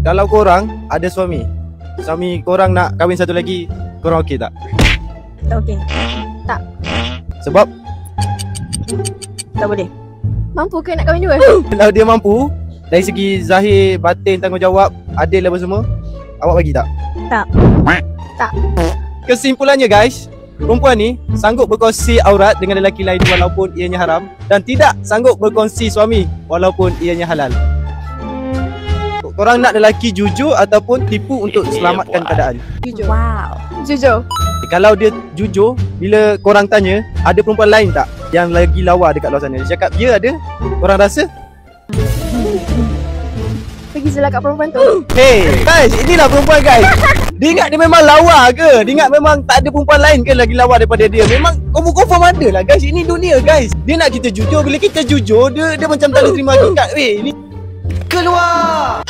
kalau korang ada suami korang nak kahwin satu lagi, korang okey tak? Tak okey. Tak. Sebab? Tak boleh. Mampu ke nak kahwin dua? Kalau dia mampu, dari segi zahir, batin, tanggungjawab, adil apa semua, awak bagi tak? Tak. Tak. Kesimpulannya guys, perempuan ni sanggup berkongsi aurat dengan lelaki lain walaupun ianya haram, dan tidak sanggup berkongsi suami walaupun ianya halal. Korang nak lelaki jujur ataupun tipu untuk selamatkan keadaan? Jujur. Wow. Jujur. Kalau dia jujur, bila korang tanya ada perempuan lain tak yang lagi lawa dekat luar sana, dia cakap ya ada, korang rasa? Pergi je lah kat perempuan tu. Hey guys, inilah perempuan guys. Dia ingat dia memang lawa ke? Dia ingat memang tak ada perempuan lain ke lagi lawa daripada dia? Memang confirm ada lah guys. Ini dunia guys. Dia nak kita jujur. Bila kita jujur, dia macam tak boleh terima hakikat. Weh, ni keluar.